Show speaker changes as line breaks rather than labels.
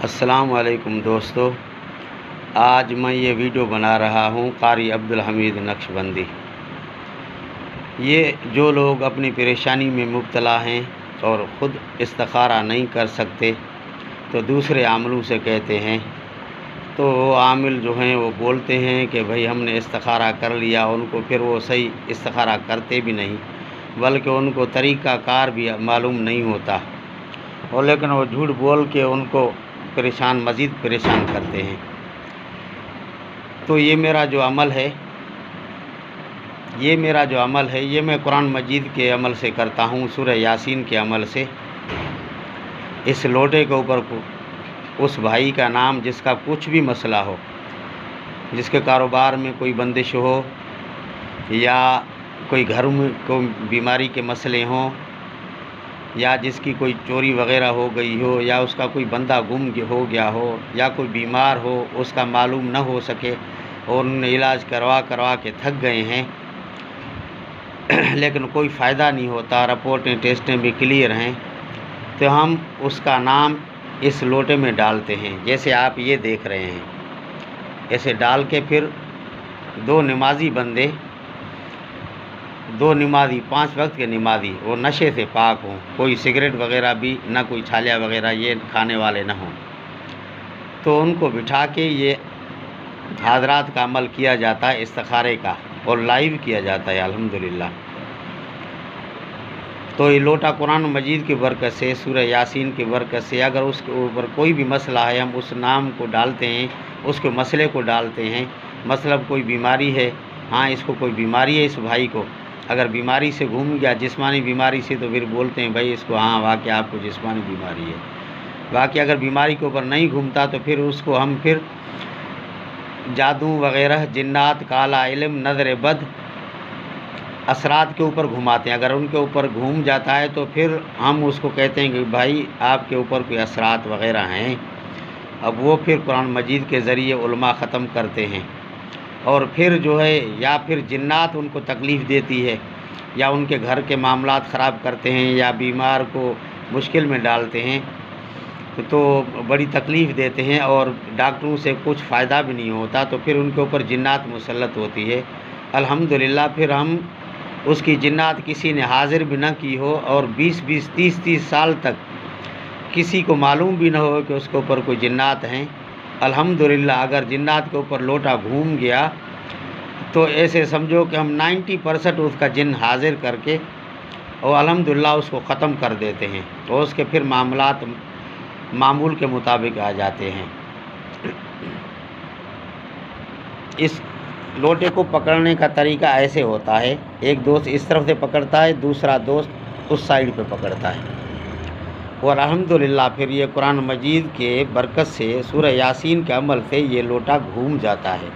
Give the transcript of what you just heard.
السلام علیکم دوستو، آج میں یہ ویڈیو بنا رہا ہوں قاری عبدالحمید نقشبندی۔ یہ جو لوگ اپنی پریشانی میں مبتلا ہیں اور خود استخارہ نہیں کر سکتے تو دوسرے عاملوں سے کہتے ہیں، تو وہ عامل جو ہیں وہ بولتے ہیں کہ بھئی ہم نے استخارہ کر لیا، ان کو پھر وہ صحیح استخارہ کرتے بھی نہیں، بلکہ ان کو طریقہ کار بھی معلوم نہیں ہوتا، اور لیکن وہ جھوٹ بول کے ان کو مزید پریشان کرتے ہیں۔ تو یہ میرا جو عمل ہے یہ میں قرآن مجید کے عمل سے کرتا ہوں، سورہ یاسین کے عمل سے۔ اس لوٹے کے اوپر اس بھائی کا نام جس کا کچھ بھی مسئلہ ہو، جس کے کاروبار میں کوئی بندش ہو، یا کوئی گھر میں کوئی بیماری کے مسئلے ہوں، یا جس کی کوئی چوری وغیرہ ہو گئی ہو، یا اس کا کوئی بندہ گم ہو گیا ہو، یا کوئی بیمار ہو اس کا معلوم نہ ہو سکے اور انہوں نے علاج کروا کے تھک گئے ہیں، لیکن کوئی فائدہ نہیں ہوتا، رپورٹیں ٹیسٹیں بھی کلیئر ہیں، تو ہم اس کا نام اس لوٹے میں ڈالتے ہیں، جیسے آپ یہ دیکھ رہے ہیں۔ ایسے ڈال کے پھر دو نمازی بندے، دو نمازی، 5 وقت کے نمازی، وہ نشے سے پاک ہوں، کوئی سگریٹ وغیرہ بھی نہ، کوئی چھالیا وغیرہ یہ کھانے والے نہ ہوں، تو ان کو بٹھا کے یہ حاضرات کا عمل کیا جاتا ہے استخارے کا، اور لائیو کیا جاتا ہے الحمدللہ۔ تو یہ لوٹا قرآن مجید کی برکت سے، سورہ یاسین کی برکت سے، اگر اس کے اوپر کوئی بھی مسئلہ ہے ہم اس نام کو ڈالتے ہیں، اس کے مسئلے کو ڈالتے ہیں، مطلب کوئی بیماری ہے، ہاں اس کو کوئی بیماری ہے، اس بھائی کو اگر بیماری سے گھوم گیا، جسمانی بیماری سے، تو پھر بولتے ہیں بھائی اس کو ہاں واقعی آپ کو جسمانی بیماری ہے۔ واقعی اگر بیماری کے اوپر نہیں گھومتا تو پھر اس کو ہم پھر جادو وغیرہ، جنات، کالا علم، نظر بد، اثرات کے اوپر گھماتے ہیں۔ اگر ان کے اوپر گھوم جاتا ہے تو پھر ہم اس کو کہتے ہیں کہ بھائی آپ کے اوپر کوئی اثرات وغیرہ ہیں۔ اب وہ پھر قرآن مجید کے ذریعے علماء ختم کرتے ہیں، اور پھر جو ہے یا پھر جنات ان کو تکلیف دیتی ہے، یا ان کے گھر کے معاملات خراب کرتے ہیں، یا بیمار کو مشکل میں ڈالتے ہیں، تو بڑی تکلیف دیتے ہیں، اور ڈاکٹروں سے کچھ فائدہ بھی نہیں ہوتا، تو پھر ان کے اوپر جنات مسلط ہوتی ہے۔ الحمدللہ پھر ہم اس کی جنات کسی نے حاضر بھی نہ کی ہو، اور 20 30 سال تک کسی کو معلوم بھی نہ ہو کہ اس کے اوپر کوئی جنات ہیں، الحمدللہ اگر جنات کے اوپر لوٹا گھوم گیا تو ایسے سمجھو کہ ہم 90% اس کا جن حاضر کر کے اور الحمدللہ اس کو ختم کر دیتے ہیں، تو اس کے پھر معاملات معمول کے مطابق آ جاتے ہیں۔ اس لوٹے کو پکڑنے کا طریقہ ایسے ہوتا ہے، ایک دوست اس طرف سے پکڑتا ہے، دوسرا دوست اس سائیڈ پہ پکڑتا ہے، اور الحمدللہ پھر یہ قرآن مجید کے برکت سے، سورہ یاسین کے عمل سے یہ لوٹا گھوم جاتا ہے۔